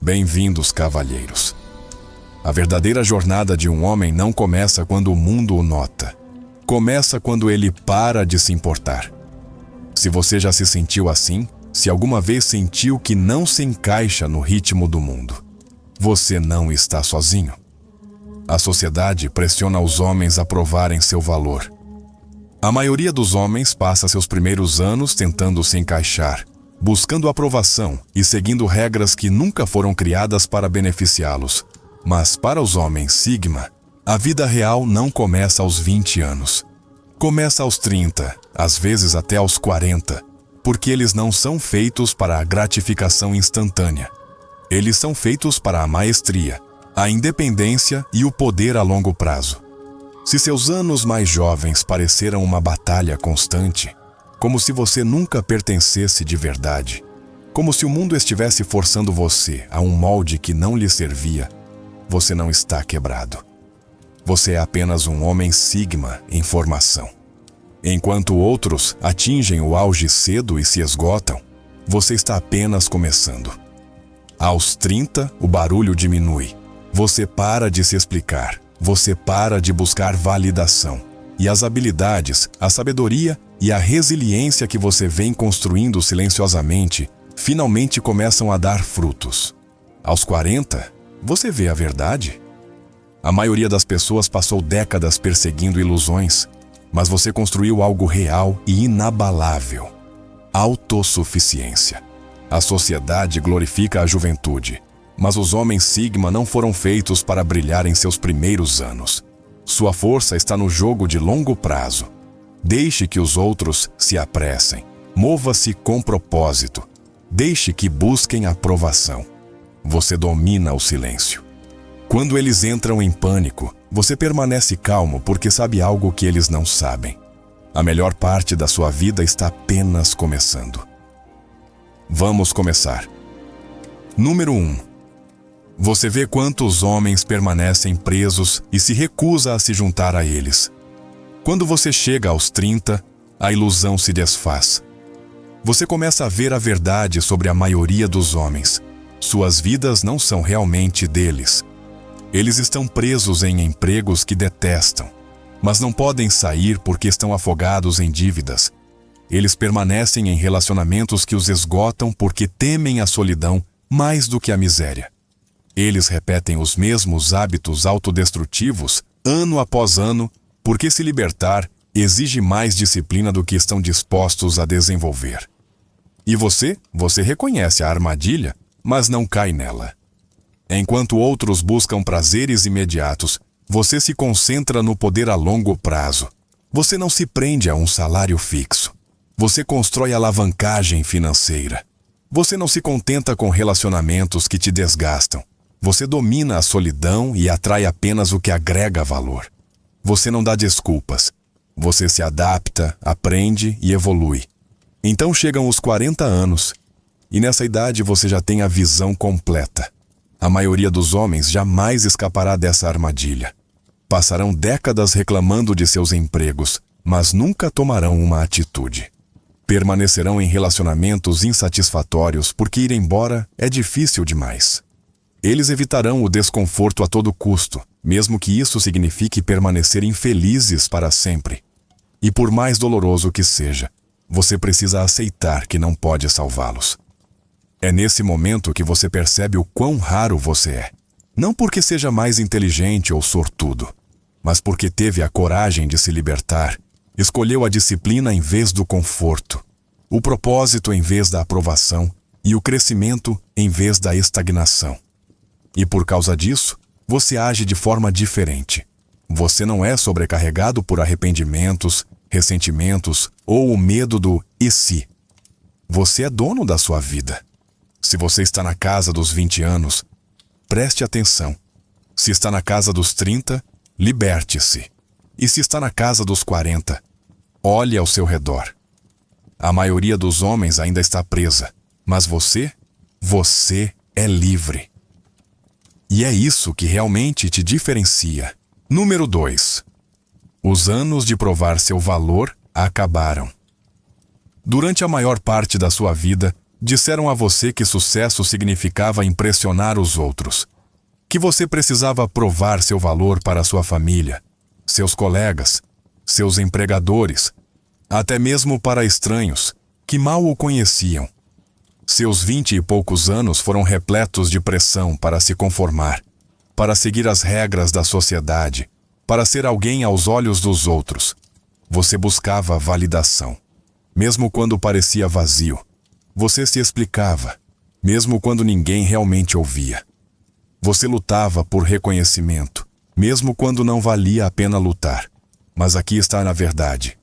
Bem-vindos, cavalheiros. A verdadeira jornada de um homem não começa quando o mundo o nota. Começa quando ele para de se importar. Se você já se sentiu assim, se alguma vez sentiu que não se encaixa no ritmo do mundo, você não está sozinho. A sociedade pressiona os homens a provarem seu valor. A maioria dos homens passa seus primeiros anos tentando se encaixar, buscando aprovação e seguindo regras que nunca foram criadas para beneficiá-los. Mas para os homens Sigma, a vida real não começa aos 20 anos. Começa aos 30, às vezes até aos 40, porque eles não são feitos para a gratificação instantânea. Eles são feitos para a maestria, a independência e o poder a longo prazo. Se seus anos mais jovens pareceram uma batalha constante, como se você nunca pertencesse de verdade, como se o mundo estivesse forçando você a um molde que não lhe servia, você não está quebrado. Você é apenas um homem Sigma em formação. Enquanto outros atingem o auge cedo e se esgotam, você está apenas começando. Aos 30, o barulho diminui. Você para de se explicar. Você para de buscar validação. E as habilidades, a sabedoria e a resiliência que você vem construindo silenciosamente, finalmente começam a dar frutos. Aos 40, você vê a verdade? A maioria das pessoas passou décadas perseguindo ilusões, mas você construiu algo real e inabalável. Autossuficiência. A sociedade glorifica a juventude, mas os homens Sigma não foram feitos para brilhar em seus primeiros anos. Sua força está no jogo de longo prazo. Deixe que os outros se apressem. Mova-se com propósito. Deixe que busquem aprovação. Você domina o silêncio. Quando eles entram em pânico, você permanece calmo porque sabe algo que eles não sabem. A melhor parte da sua vida está apenas começando. Vamos começar. Número 1. Você vê quantos homens permanecem presos e se recusa a se juntar a eles. Quando você chega aos 30, a ilusão se desfaz. Você começa a ver a verdade sobre a maioria dos homens. Suas vidas não são realmente deles. Eles estão presos em empregos que detestam, mas não podem sair porque estão afogados em dívidas. Eles permanecem em relacionamentos que os esgotam porque temem a solidão mais do que a miséria. Eles repetem os mesmos hábitos autodestrutivos ano após ano porque se libertar exige mais disciplina do que estão dispostos a desenvolver. E você reconhece a armadilha, mas não cai nela. Enquanto outros buscam prazeres imediatos, você se concentra no poder a longo prazo. Você não se prende a um salário fixo. Você constrói alavancagem financeira. Você não se contenta com relacionamentos que te desgastam. Você domina a solidão e atrai apenas o que agrega valor. Você não dá desculpas. Você se adapta, aprende e evolui. Então chegam os 40 anos. E nessa idade você já tem a visão completa. A maioria dos homens jamais escapará dessa armadilha. Passarão décadas reclamando de seus empregos, mas nunca tomarão uma atitude. Permanecerão em relacionamentos insatisfatórios porque ir embora é difícil demais. Eles evitarão o desconforto a todo custo, mesmo que isso signifique permanecer infelizes para sempre. E por mais doloroso que seja, você precisa aceitar que não pode salvá-los. É nesse momento que você percebe o quão raro você é. Não porque seja mais inteligente ou sortudo, mas porque teve a coragem de se libertar, escolheu a disciplina em vez do conforto, o propósito em vez da aprovação e o crescimento em vez da estagnação. E por causa disso, você age de forma diferente. Você não é sobrecarregado por arrependimentos, ressentimentos ou o medo do "e se?". Você é dono da sua vida. Se você está na casa dos 20 anos, preste atenção. Se está na casa dos 30, liberte-se. E se está na casa dos 40, olhe ao seu redor. A maioria dos homens ainda está presa, mas você é livre. E é isso que realmente te diferencia. Número 2. Os anos de provar seu valor acabaram. Durante a maior parte da sua vida, Disseram a você que sucesso significava impressionar os outros, que você precisava provar seu valor para sua família, seus colegas, seus empregadores, até mesmo para estranhos que mal o conheciam. Seus 20 e poucos anos foram repletos de pressão para se conformar, para seguir as regras da sociedade, para ser alguém aos olhos dos outros. Você buscava validação. Mesmo quando parecia vazio, você se explicava, mesmo quando ninguém realmente ouvia. Você lutava por reconhecimento, mesmo quando não valia a pena lutar. Mas aqui está a verdade.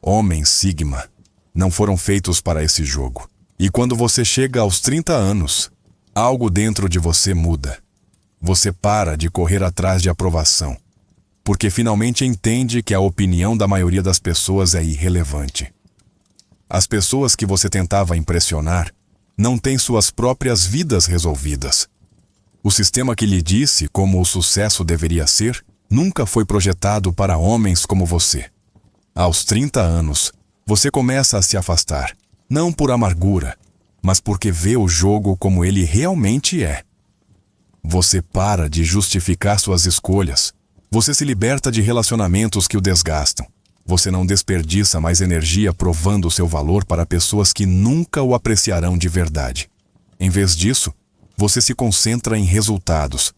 Homens Sigma não foram feitos para esse jogo. E quando você chega aos 30 anos, algo dentro de você muda. Você para de correr atrás de aprovação, porque finalmente entende que a opinião da maioria das pessoas é irrelevante. As pessoas que você tentava impressionar não têm suas próprias vidas resolvidas. O sistema que lhe disse como o sucesso deveria ser nunca foi projetado para homens como você. Aos 30 anos, você começa a se afastar, não por amargura, mas porque vê o jogo como ele realmente é. Você para de justificar suas escolhas. Você se liberta de relacionamentos que o desgastam. Você não desperdiça mais energia provando seu valor para pessoas que nunca o apreciarão de verdade. Em vez disso, você se concentra em resultados.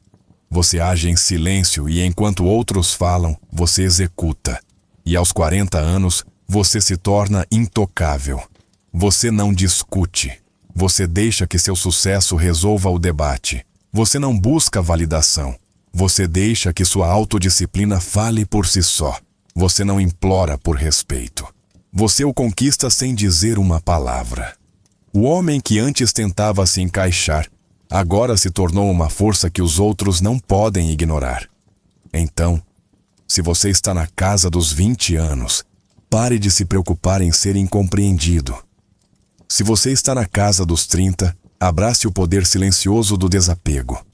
Você age em silêncio e enquanto outros falam, você executa. E aos 40 anos, você se torna intocável. Você não discute. Você deixa que seu sucesso resolva o debate. Você não busca validação. Você deixa que sua autodisciplina fale por si só. Você não implora por respeito. Você o conquista sem dizer uma palavra. O homem que antes tentava se encaixar, agora se tornou uma força que os outros não podem ignorar. Então, se você está na casa dos 20 anos, pare de se preocupar em ser incompreendido. Se você está na casa dos 30, abrace o poder silencioso do desapego.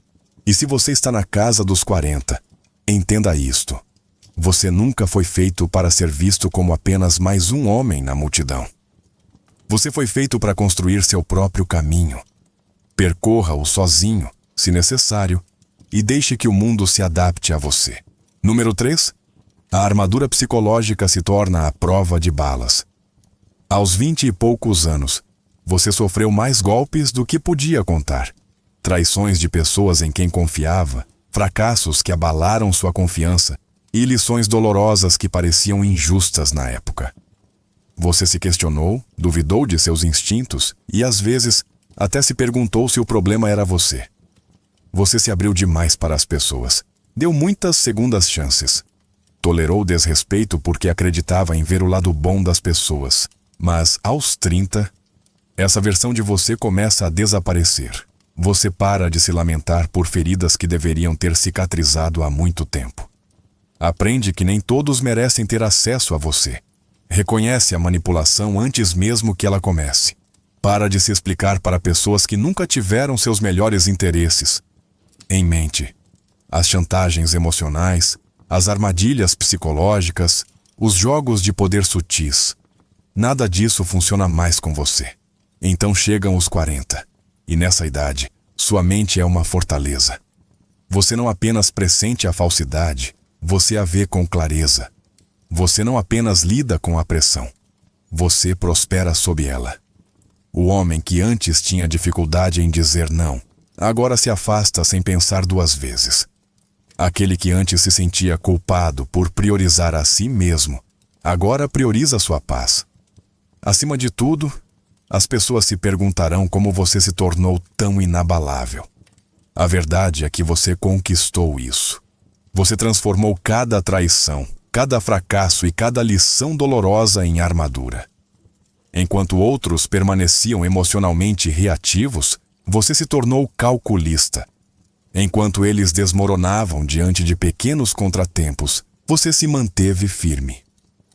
E se você está na casa dos 40, entenda isto. Você nunca foi feito para ser visto como apenas mais um homem na multidão. Você foi feito para construir seu próprio caminho. Percorra-o sozinho, se necessário, e deixe que o mundo se adapte a você. Número 3. A armadura psicológica se torna a prova de balas. Aos 20 e poucos anos, você sofreu mais golpes do que podia contar. Traições de pessoas em quem confiava, fracassos que abalaram sua confiança e lições dolorosas que pareciam injustas na época. Você se questionou, duvidou de seus instintos e, às vezes, até se perguntou se o problema era você. Você se abriu demais para as pessoas, deu muitas segundas chances. Tolerou desrespeito porque acreditava em ver o lado bom das pessoas. Mas, aos 30, essa versão de você começa a desaparecer. Você para de se lamentar por feridas que deveriam ter cicatrizado há muito tempo. Aprende que nem todos merecem ter acesso a você. Reconhece a manipulação antes mesmo que ela comece. Para de se explicar para pessoas que nunca tiveram seus melhores interesses em mente. As chantagens emocionais, as armadilhas psicológicas, os jogos de poder sutis. Nada disso funciona mais com você. Então chegam os 40. E nessa idade, sua mente é uma fortaleza. Você não apenas pressente a falsidade, você a vê com clareza. Você não apenas lida com a pressão, você prospera sob ela. O homem que antes tinha dificuldade em dizer não, agora se afasta sem pensar duas vezes. Aquele que antes se sentia culpado por priorizar a si mesmo, agora prioriza sua paz. Acima de tudo, as pessoas se perguntarão como você se tornou tão inabalável. A verdade é que você conquistou isso. Você transformou cada traição, cada fracasso e cada lição dolorosa em armadura. Enquanto outros permaneciam emocionalmente reativos, você se tornou calculista. Enquanto eles desmoronavam diante de pequenos contratempos, você se manteve firme.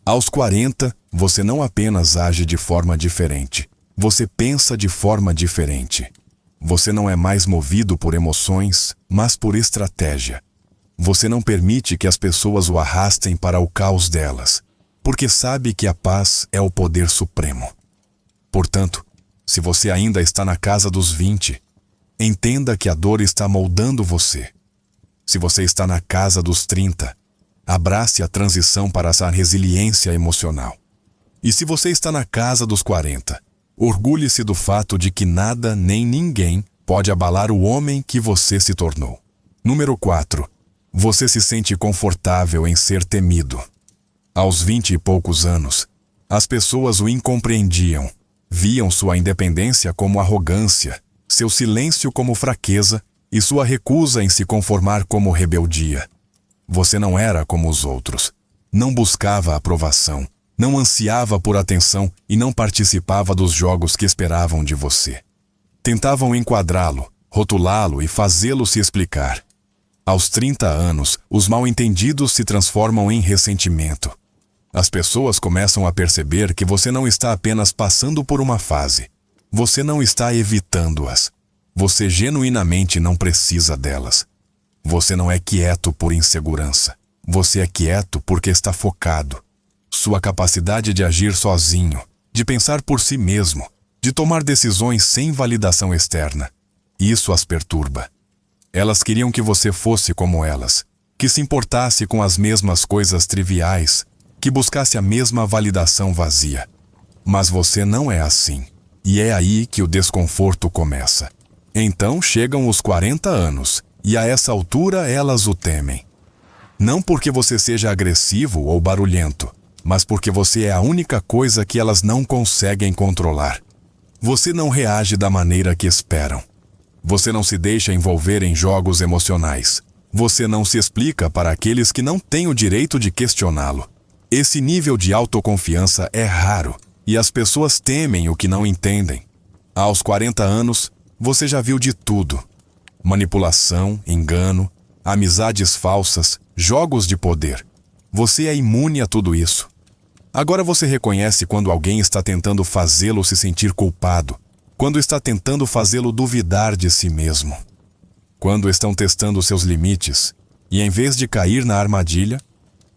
Aos 40, você não apenas age de forma diferente, você pensa de forma diferente. Você não é mais movido por emoções, mas por estratégia. Você não permite que as pessoas o arrastem para o caos delas, porque sabe que a paz é o poder supremo. Portanto, Se você ainda está na casa dos 20, entenda que a dor está moldando você. Se você está na casa dos 30, abrace a transição para essa resiliência emocional. E se você está na casa dos 40, orgulhe-se do fato de que nada nem ninguém pode abalar o homem que você se tornou. Número 4. Você se sente confortável em ser temido. Aos 20 e poucos anos, as pessoas o incompreendiam. Viam sua independência como arrogância, seu silêncio como fraqueza e sua recusa em se conformar como rebeldia. Você não era como os outros. Não buscava aprovação, não ansiava por atenção e não participava dos jogos que esperavam de você. Tentavam enquadrá-lo, rotulá-lo e fazê-lo se explicar. Aos 30 anos, os mal-entendidos se transformam em ressentimento. As pessoas começam a perceber que você não está apenas passando por uma fase. Você não está evitando-as. Você genuinamente não precisa delas. Você não é quieto por insegurança. Você é quieto porque está focado. Sua capacidade de agir sozinho, de pensar por si mesmo, de tomar decisões sem validação externa. Isso as perturba. Elas queriam que você fosse como elas, que se importasse com as mesmas coisas triviais, que buscasse a mesma validação vazia. Mas você não é assim. E é aí que o desconforto começa. Então chegam os 40 anos, e a essa altura elas o temem. Não porque você seja agressivo ou barulhento, mas porque você é a única coisa que elas não conseguem controlar. Você não reage da maneira que esperam. Você não se deixa envolver em jogos emocionais. Você não se explica para aqueles que não têm o direito de questioná-lo. Esse nível de autoconfiança é raro, e as pessoas temem o que não entendem. Aos 40 anos, você já viu de tudo. Manipulação, engano, amizades falsas, jogos de poder. Você é imune a tudo isso. Agora você reconhece quando alguém está tentando fazê-lo se sentir culpado, quando está tentando fazê-lo duvidar de si mesmo. Quando estão testando seus limites, e em vez de cair na armadilha,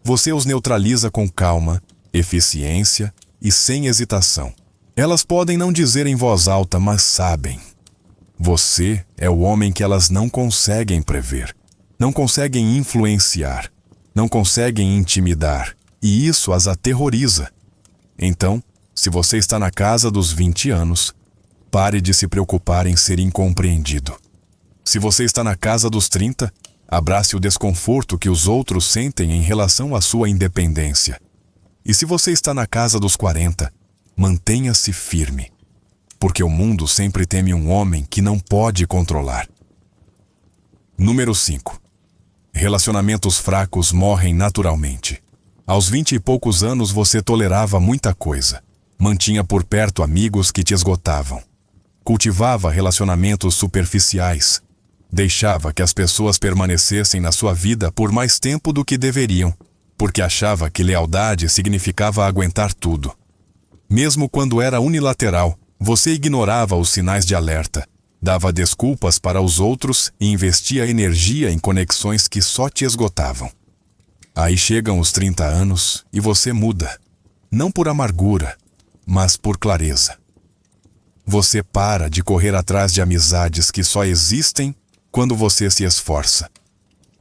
você os neutraliza com calma, eficiência e sem hesitação. Elas podem não dizer em voz alta, mas sabem. Você é o homem que elas não conseguem prever, não conseguem influenciar, não conseguem intimidar, e isso as aterroriza. Então, se você está na casa dos 20 anos, pare de se preocupar em ser incompreendido. Se você está na casa dos 30, abrace o desconforto que os outros sentem em relação à sua independência. E se você está na casa dos 40, mantenha-se firme, porque o mundo sempre teme um homem que não pode controlar. Número 5. Relacionamentos fracos morrem naturalmente. Aos 20 e poucos anos você tolerava muita coisa. Mantinha por perto amigos que te esgotavam. Cultivava relacionamentos superficiais. Deixava que as pessoas permanecessem na sua vida por mais tempo do que deveriam, porque achava que lealdade significava aguentar tudo. Mesmo quando era unilateral, você ignorava os sinais de alerta, dava desculpas para os outros e investia energia em conexões que só te esgotavam. Aí chegam os 30 anos e você muda, não por amargura, mas por clareza. Você para de correr atrás de amizades que só existem quando você se esforça.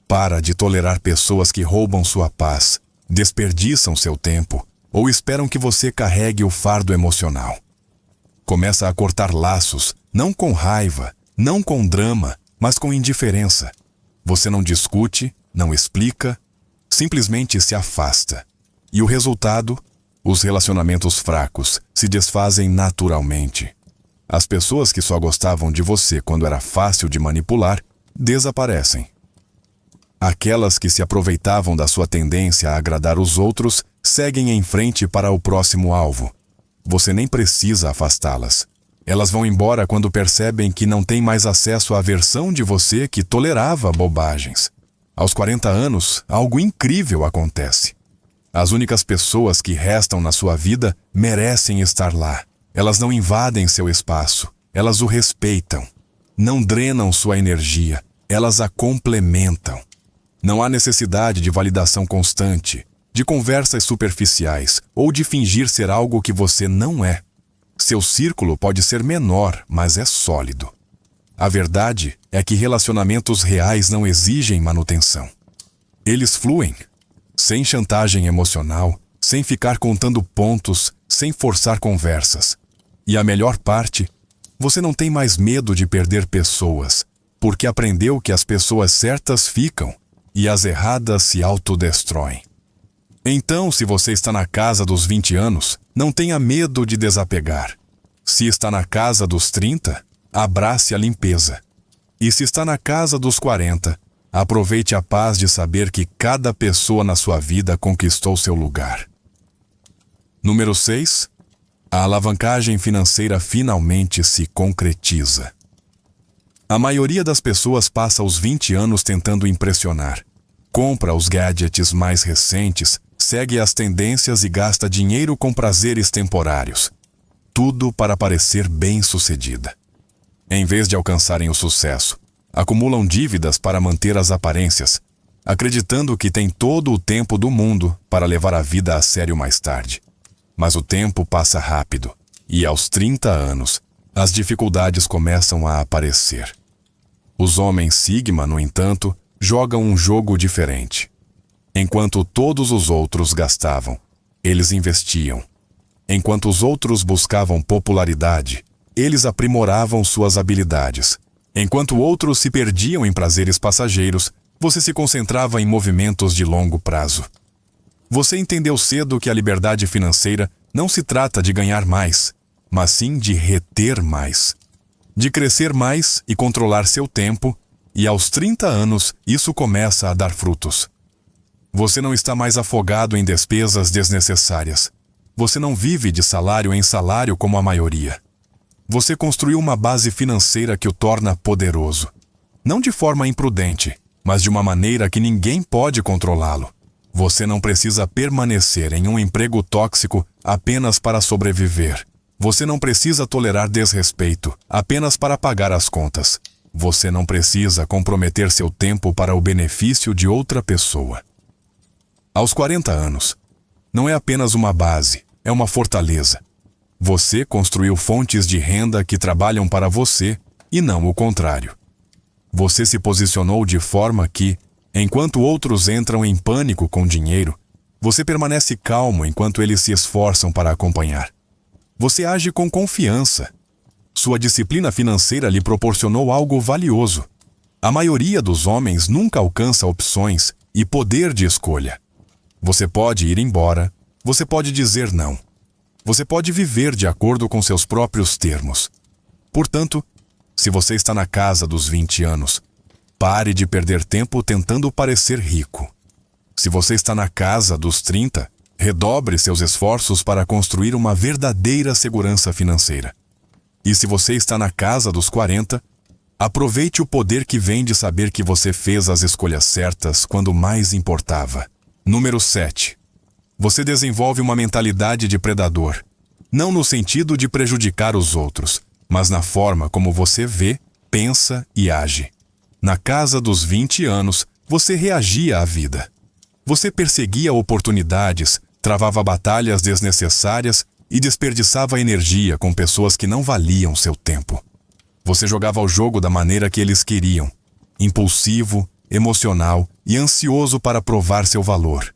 Para de tolerar pessoas que roubam sua paz, desperdiçam seu tempo ou esperam que você carregue o fardo emocional. Começa a cortar laços, não com raiva, não com drama, mas com indiferença. Você não discute, não explica, simplesmente se afasta. E o resultado? Os relacionamentos fracos se desfazem naturalmente. As pessoas que só gostavam de você quando era fácil de manipular, desaparecem. Aquelas que se aproveitavam da sua tendência a agradar os outros, seguem em frente para o próximo alvo. Você nem precisa afastá-las. Elas vão embora quando percebem que não têm mais acesso à versão de você que tolerava bobagens. Aos 40 anos, algo incrível acontece. As únicas pessoas que restam na sua vida merecem estar lá. Elas não invadem seu espaço, elas o respeitam. Não drenam sua energia, elas a complementam. Não há necessidade de validação constante, de conversas superficiais ou de fingir ser algo que você não é. Seu círculo pode ser menor, mas é sólido. A verdade é que relacionamentos reais não exigem manutenção. Eles fluem, sem chantagem emocional, sem ficar contando pontos, sem forçar conversas. E a melhor parte, você não tem mais medo de perder pessoas, porque aprendeu que as pessoas certas ficam e as erradas se autodestroem. Então, se você está na casa dos 20 anos, não tenha medo de desapegar. Se está na casa dos 30, abrace a limpeza. E se está na casa dos 40, aproveite a paz de saber que cada pessoa na sua vida conquistou seu lugar. Número 6. A alavancagem financeira finalmente se concretiza. A maioria das pessoas passa os 20 anos tentando impressionar. Compra os gadgets mais recentes, segue as tendências e gasta dinheiro com prazeres temporários. Tudo para parecer bem-sucedida. Em vez de alcançarem o sucesso, acumulam dívidas para manter as aparências, acreditando que têm todo o tempo do mundo para levar a vida a sério mais tarde. Mas o tempo passa rápido, e aos 30 anos, as dificuldades começam a aparecer. Os homens Sigma, no entanto, jogam um jogo diferente. Enquanto todos os outros gastavam, eles investiam. Enquanto os outros buscavam popularidade, eles aprimoravam suas habilidades. Enquanto outros se perdiam em prazeres passageiros, você se concentrava em movimentos de longo prazo. Você entendeu cedo que a liberdade financeira não se trata de ganhar mais, mas sim de reter mais. De crescer mais e controlar seu tempo, e aos 30 anos isso começa a dar frutos. Você não está mais afogado em despesas desnecessárias. Você não vive de salário em salário como a maioria. Você construiu uma base financeira que o torna poderoso. Não de forma imprudente, mas de uma maneira que ninguém pode controlá-lo. Você não precisa permanecer em um emprego tóxico apenas para sobreviver. Você não precisa tolerar desrespeito apenas para pagar as contas. Você não precisa comprometer seu tempo para o benefício de outra pessoa. Aos 40 anos, não é apenas uma base, é uma fortaleza. Você construiu fontes de renda que trabalham para você e não o contrário. Você se posicionou de forma que, enquanto outros entram em pânico com dinheiro, você permanece calmo enquanto eles se esforçam para acompanhar. Você age com confiança. Sua disciplina financeira lhe proporcionou algo valioso. A maioria dos homens nunca alcança opções e poder de escolha. Você pode ir embora, você pode dizer não. Você pode viver de acordo com seus próprios termos. Portanto, se você está na casa dos 20 anos, pare de perder tempo tentando parecer rico. Se você está na casa dos 30, redobre seus esforços para construir uma verdadeira segurança financeira. E se você está na casa dos 40, aproveite o poder que vem de saber que você fez as escolhas certas quando mais importava. Número 7. Você desenvolve uma mentalidade de predador, não no sentido de prejudicar os outros, mas na forma como você vê, pensa e age. Na casa dos 20 anos, você reagia à vida. Você perseguia oportunidades, travava batalhas desnecessárias e desperdiçava energia com pessoas que não valiam seu tempo. Você jogava o jogo da maneira que eles queriam, impulsivo, emocional e ansioso para provar seu valor.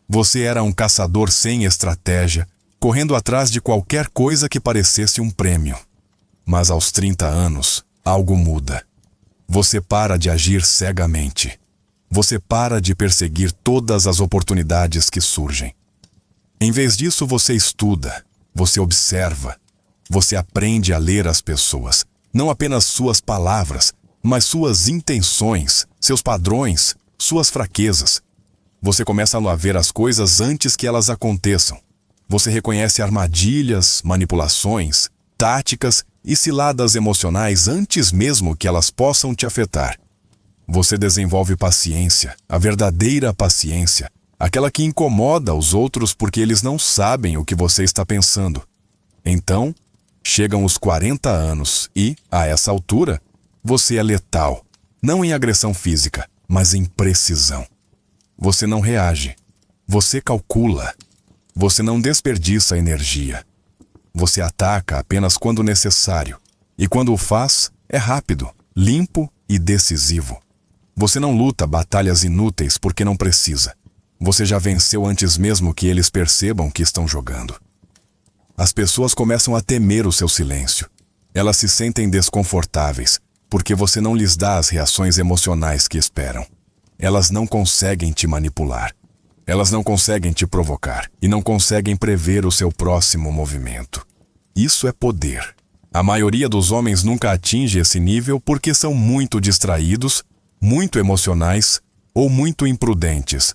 Você era um caçador sem estratégia, correndo atrás de qualquer coisa que parecesse um prêmio. Mas aos 30 anos, algo muda. Você para de agir cegamente. Você para de perseguir todas as oportunidades que surgem. Em vez disso, você estuda, você observa, você aprende a ler as pessoas, não apenas suas palavras, mas suas intenções, seus padrões, suas fraquezas. Você começa a ver as coisas antes que elas aconteçam. Você reconhece armadilhas, manipulações, táticas e ciladas emocionais antes mesmo que elas possam te afetar. Você desenvolve paciência, a verdadeira paciência, aquela que incomoda os outros porque eles não sabem o que você está pensando. Então, chegam os 40 anos e, a essa altura, você é letal, não em agressão física, mas em precisão. Você não reage, você calcula, você não desperdiça energia. Você ataca apenas quando necessário. E quando o faz, é rápido, limpo e decisivo. Você não luta batalhas inúteis porque não precisa. Você já venceu antes mesmo que eles percebam que estão jogando. As pessoas começam a temer o seu silêncio. Elas se sentem desconfortáveis, porque você não lhes dá as reações emocionais que esperam. Elas não conseguem te manipular. Elas não conseguem te provocar e não conseguem prever o seu próximo movimento. Isso é poder. A maioria dos homens nunca atinge esse nível porque são muito distraídos, muito emocionais ou muito imprudentes.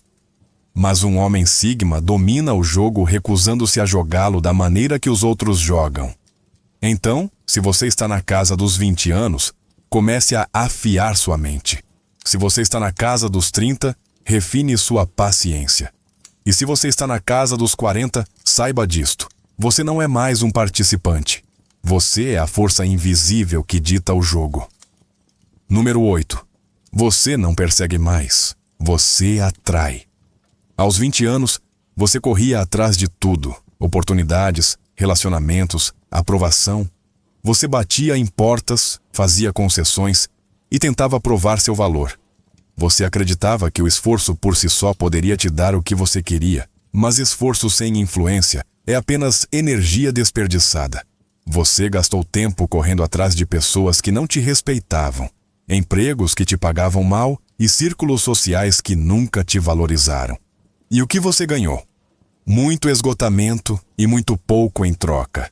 Mas um homem Sigma domina o jogo recusando-se a jogá-lo da maneira que os outros jogam. Então, se você está na casa dos 20 anos, comece a afiar sua mente. Se você está na casa dos 30, refine sua paciência. E se você está na casa dos 40, saiba disto. Você não é mais um participante. Você é a força invisível que dita o jogo. Número 8. Você não persegue mais. Você atrai. Aos 20 anos, você corria atrás de tudo. Oportunidades, relacionamentos, aprovação. Você batia em portas, fazia concessões e tentava provar seu valor. Você acreditava que o esforço por si só poderia te dar o que você queria, mas esforço sem influência é apenas energia desperdiçada. Você gastou tempo correndo atrás de pessoas que não te respeitavam, empregos que te pagavam mal e círculos sociais que nunca te valorizaram. E o que você ganhou? Muito esgotamento e muito pouco em troca.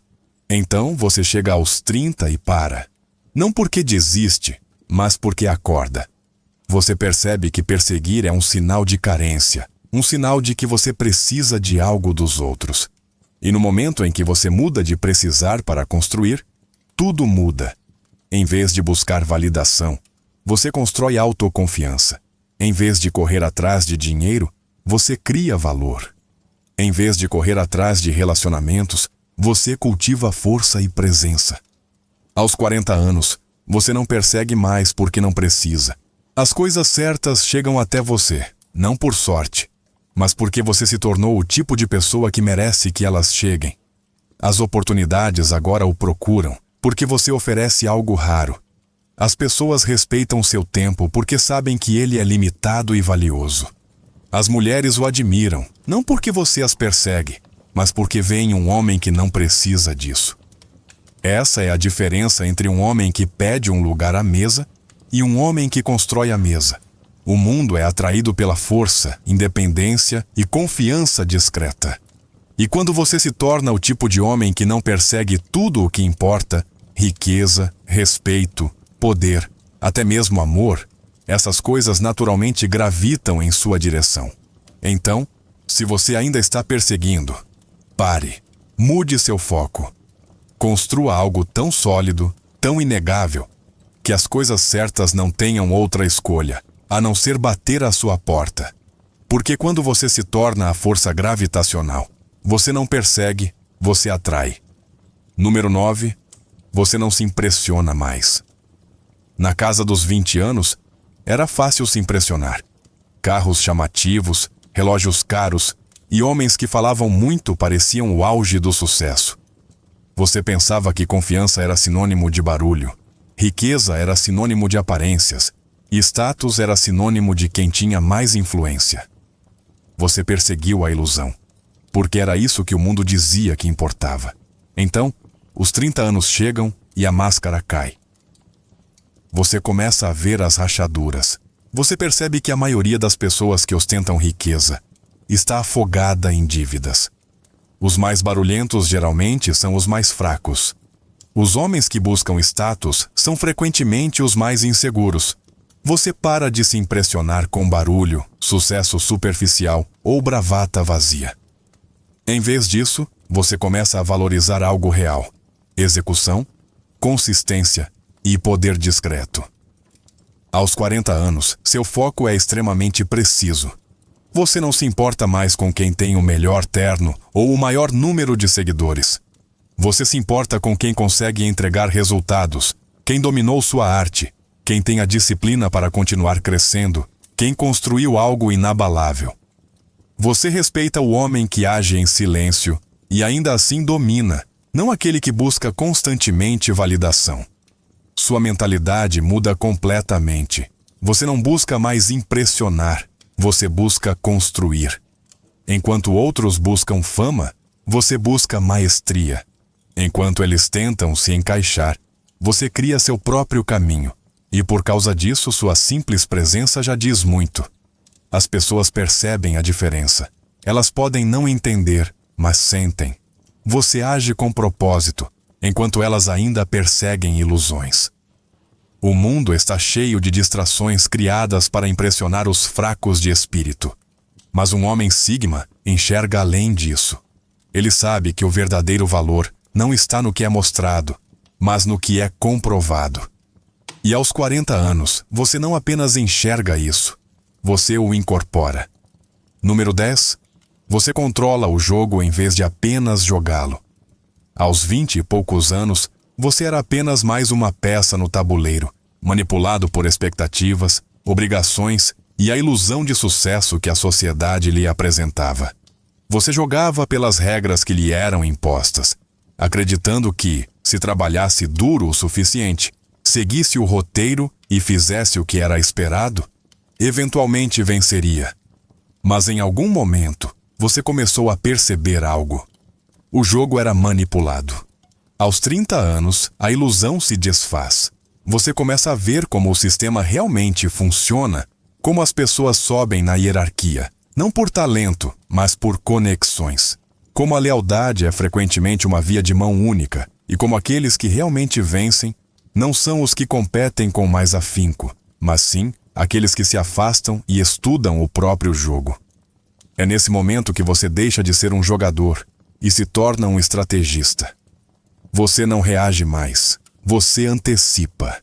Então você chega aos 30 e para. Não porque desiste, mas porque acorda. Você percebe que perseguir é um sinal de carência, um sinal de que você precisa de algo dos outros. E no momento em que você muda de precisar para construir, tudo muda. Em vez de buscar validação, você constrói autoconfiança. Em vez de correr atrás de dinheiro, você cria valor. Em vez de correr atrás de relacionamentos, você cultiva força e presença. Aos 40 anos, você não persegue mais porque não precisa. As coisas certas chegam até você, não por sorte, mas porque você se tornou o tipo de pessoa que merece que elas cheguem. As oportunidades agora o procuram, porque você oferece algo raro. As pessoas respeitam seu tempo porque sabem que ele é limitado e valioso. As mulheres o admiram, não porque você as persegue, mas porque veem um homem que não precisa disso. Essa é a diferença entre um homem que pede um lugar à mesa e um homem que constrói a mesa. O mundo é atraído pela força, independência e confiança discreta. E quando você se torna o tipo de homem que não persegue tudo o que importa, riqueza, respeito, poder, até mesmo amor, essas coisas naturalmente gravitam em sua direção. Então, se você ainda está perseguindo, pare, mude seu foco. Construa algo tão sólido, tão inegável, que as coisas certas não tenham outra escolha, a não ser bater à sua porta. Porque quando você se torna a força gravitacional, você não persegue, você atrai. Número 9. Você não se impressiona mais. Na casa dos 20 anos, era fácil se impressionar. Carros chamativos, relógios caros e homens que falavam muito pareciam o auge do sucesso. Você pensava que confiança era sinônimo de barulho, riqueza era sinônimo de aparências, e status era sinônimo de quem tinha mais influência. Você perseguiu a ilusão, porque era isso que o mundo dizia que importava. Então, os 30 anos chegam e a máscara cai. Você começa a ver as rachaduras. Você percebe que a maioria das pessoas que ostentam riqueza está afogada em dívidas. Os mais barulhentos geralmente são os mais fracos. Os homens que buscam status são frequentemente os mais inseguros. Você para de se impressionar com barulho, sucesso superficial ou bravata vazia. Em vez disso, você começa a valorizar algo real: execução, consistência e poder discreto. Aos 40 anos, seu foco é extremamente preciso. Você não se importa mais com quem tem o melhor terno ou o maior número de seguidores. Você se importa com quem consegue entregar resultados, quem dominou sua arte, quem tem a disciplina para continuar crescendo, quem construiu algo inabalável. Você respeita o homem que age em silêncio e ainda assim domina, não aquele que busca constantemente validação. Sua mentalidade muda completamente. Você não busca mais impressionar, você busca construir. Enquanto outros buscam fama, você busca maestria. Enquanto eles tentam se encaixar, você cria seu próprio caminho. E por causa disso, sua simples presença já diz muito. As pessoas percebem a diferença. Elas podem não entender, mas sentem. Você age com propósito, enquanto elas ainda perseguem ilusões. O mundo está cheio de distrações criadas para impressionar os fracos de espírito. Mas um homem Sigma enxerga além disso. Ele sabe que o verdadeiro valor não está no que é mostrado, mas no que é comprovado. E aos 40 anos, você não apenas enxerga isso, você o incorpora. Número 10. Você controla o jogo em vez de apenas jogá-lo. Aos 20 e poucos anos, você era apenas mais uma peça no tabuleiro, manipulado por expectativas, obrigações e a ilusão de sucesso que a sociedade lhe apresentava. Você jogava pelas regras que lhe eram impostas, acreditando que, se trabalhasse duro o suficiente, seguisse o roteiro e fizesse o que era esperado, eventualmente venceria. Mas em algum momento, você começou a perceber algo. O jogo era manipulado. Aos 30 anos, a ilusão se desfaz. Você começa a ver como o sistema realmente funciona, como as pessoas sobem na hierarquia, não por talento, mas por conexões. Como a lealdade é frequentemente uma via de mão única, e como aqueles que realmente vencem não são os que competem com mais afinco, mas sim aqueles que se afastam e estudam o próprio jogo. É nesse momento que você deixa de ser um jogador e se torna um estrategista. Você não reage mais, você antecipa.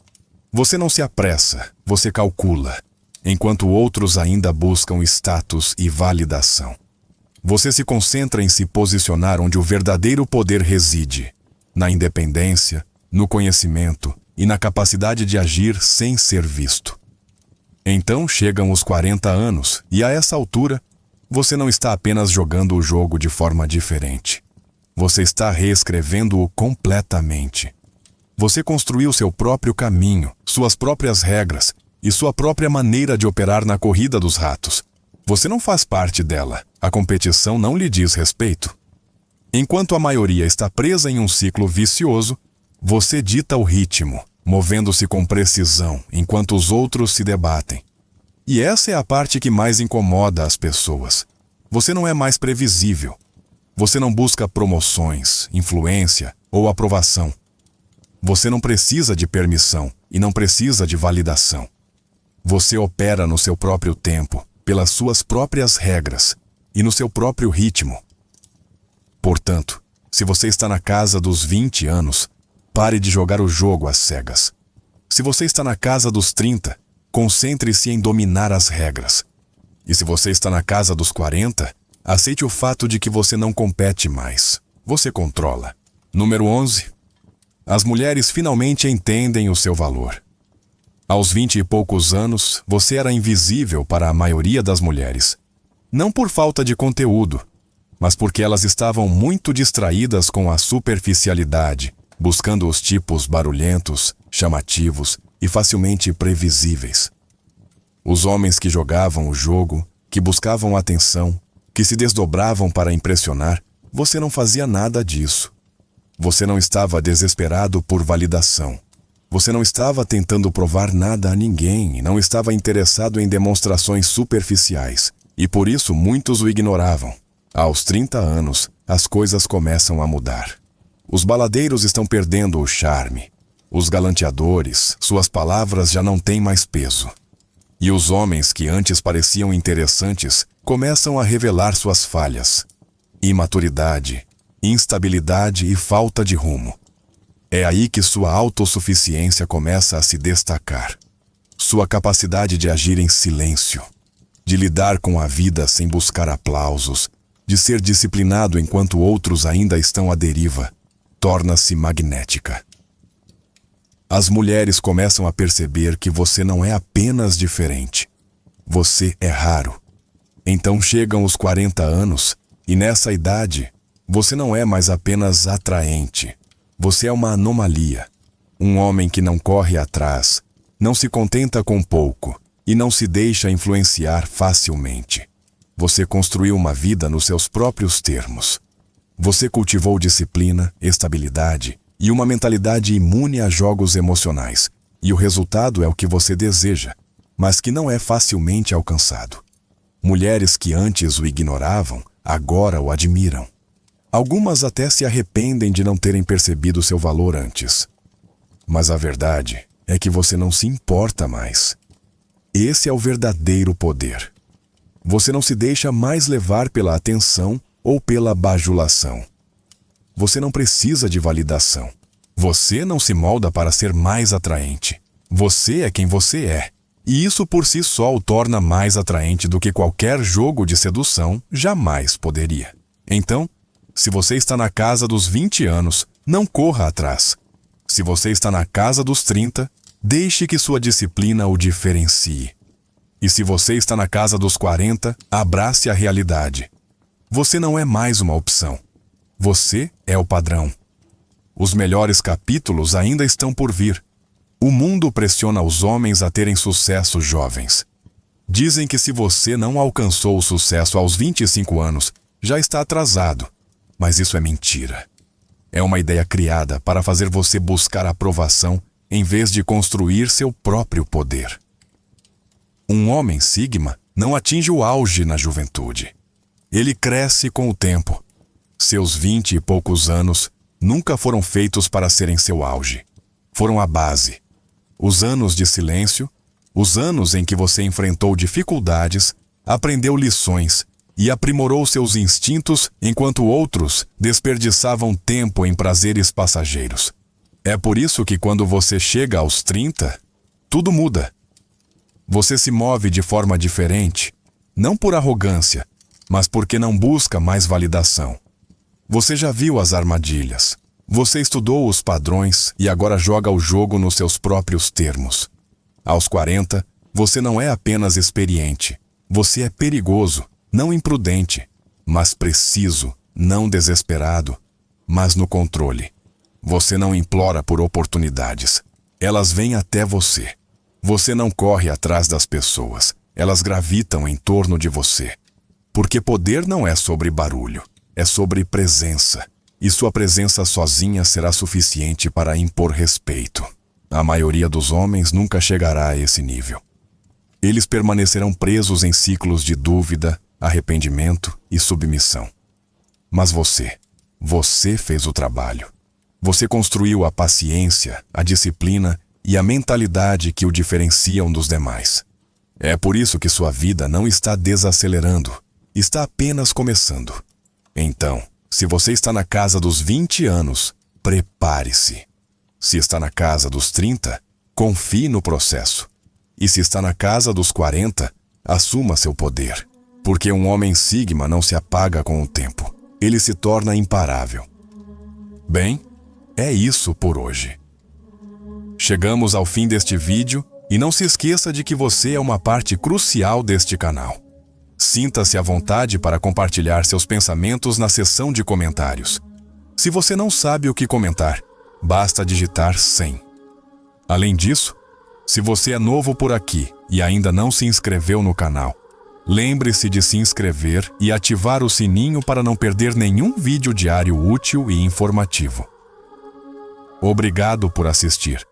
Você não se apressa, você calcula, enquanto outros ainda buscam status e validação. Você se concentra em se posicionar onde o verdadeiro poder reside, na independência, no conhecimento e na capacidade de agir sem ser visto. Então chegam os 40 anos e, a essa altura, você não está apenas jogando o jogo de forma diferente. Você está reescrevendo-o completamente. Você construiu seu próprio caminho, suas próprias regras e sua própria maneira de operar na corrida dos ratos. Você não faz parte dela. A competição não lhe diz respeito. Enquanto a maioria está presa em um ciclo vicioso, você dita o ritmo, movendo-se com precisão, enquanto os outros se debatem. E essa é a parte que mais incomoda as pessoas. Você não é mais previsível. Você não busca promoções, influência ou aprovação. Você não precisa de permissão e não precisa de validação. Você opera no seu próprio tempo, pelas suas próprias regras e no seu próprio ritmo. Portanto, se você está na casa dos 20 anos, pare de jogar o jogo às cegas. Se você está na casa dos 30, concentre-se em dominar as regras. E se você está na casa dos 40, aceite o fato de que você não compete mais. Você controla. Número 11. As mulheres finalmente entendem o seu valor. Aos 20 e poucos anos, você era invisível para a maioria das mulheres. Não por falta de conteúdo, mas porque elas estavam muito distraídas com a superficialidade, buscando os tipos barulhentos, chamativos e facilmente previsíveis. Os homens que jogavam o jogo, que buscavam atenção, que se desdobravam para impressionar, você não fazia nada disso. Você não estava desesperado por validação. Você não estava tentando provar nada a ninguém e não estava interessado em demonstrações superficiais. E por isso muitos o ignoravam. Aos 30 anos, as coisas começam a mudar. Os baladeiros estão perdendo o charme. Os galanteadores, suas palavras já não têm mais peso. E os homens que antes pareciam interessantes começam a revelar suas falhas. Imaturidade, instabilidade e falta de rumo. É aí que sua autossuficiência começa a se destacar. Sua capacidade de agir em silêncio, de lidar com a vida sem buscar aplausos, de ser disciplinado enquanto outros ainda estão à deriva, torna-se magnética. As mulheres começam a perceber que você não é apenas diferente. Você é raro. Então chegam os 40 anos, e nessa idade, Você não é mais apenas atraente. Você é uma anomalia. Um homem que não corre atrás, não se contenta com pouco e não se deixa influenciar facilmente. Você construiu uma vida nos seus próprios termos. Você cultivou disciplina, estabilidade e uma mentalidade imune a jogos emocionais. E o resultado é o que você deseja, mas que não é facilmente alcançado. Mulheres que antes o ignoravam, agora o admiram. Algumas até se arrependem de não terem percebido seu valor antes. Mas a verdade é que você não se importa mais. Esse é o verdadeiro poder. Você não se deixa mais levar pela atenção ou pela bajulação. Você não precisa de validação. Você não se molda para ser mais atraente. Você é quem você é. E isso por si só o torna mais atraente do que qualquer jogo de sedução jamais poderia. Então, se você está na casa dos 20 anos, não corra atrás. Se você está na casa dos 30, deixe que sua disciplina o diferencie. E se você está na casa dos 40, abrace a realidade. Você não é mais uma opção. Você é o padrão. Os melhores capítulos ainda estão por vir. O mundo pressiona os homens a terem sucesso jovens. Dizem que se você não alcançou o sucesso aos 25 anos, já está atrasado. Mas isso é mentira. É uma ideia criada para fazer você buscar aprovação em vez de construir seu próprio poder. Um homem Sigma não atinge o auge na juventude. Ele cresce com o tempo. Seus 20 e poucos anos nunca foram feitos para serem seu auge. Foram a base. Os anos de silêncio, os anos em que você enfrentou dificuldades, aprendeu lições e aprimorou seus instintos enquanto outros desperdiçavam tempo em prazeres passageiros. É por isso que quando você chega aos 30, tudo muda. Você se move de forma diferente, não por arrogância, mas porque não busca mais validação. Você já viu as armadilhas. Você estudou os padrões e agora joga o jogo nos seus próprios termos. Aos 40, você não é apenas experiente. Você é perigoso, não imprudente, mas preciso, não desesperado, mas no controle. Você não implora por oportunidades. Elas vêm até você. Você não corre atrás das pessoas. Elas gravitam em torno de você. Porque poder não é sobre barulho, é sobre presença. E sua presença sozinha será suficiente para impor respeito. A maioria dos homens nunca chegará a esse nível. Eles permanecerão presos em ciclos de dúvida, arrependimento e submissão. Mas você fez o trabalho. Você construiu a paciência, a disciplina e a mentalidade que o diferenciam dos demais. É por isso que sua vida não está desacelerando, está apenas começando. Então, se você está na casa dos 20 anos, prepare-se. Se está na casa dos 30, confie no processo. E se está na casa dos 40, assuma seu poder. Porque um homem Sigma não se apaga com o tempo. Ele se torna imparável. Bem, é isso por hoje. Chegamos ao fim deste vídeo e não se esqueça de que você é uma parte crucial deste canal. Sinta-se à vontade para compartilhar seus pensamentos na seção de comentários. Se você não sabe o que comentar, basta digitar 100. Além disso, se você é novo por aqui e ainda não se inscreveu no canal, lembre-se de se inscrever e ativar o sininho para não perder nenhum vídeo diário útil e informativo. Obrigado por assistir.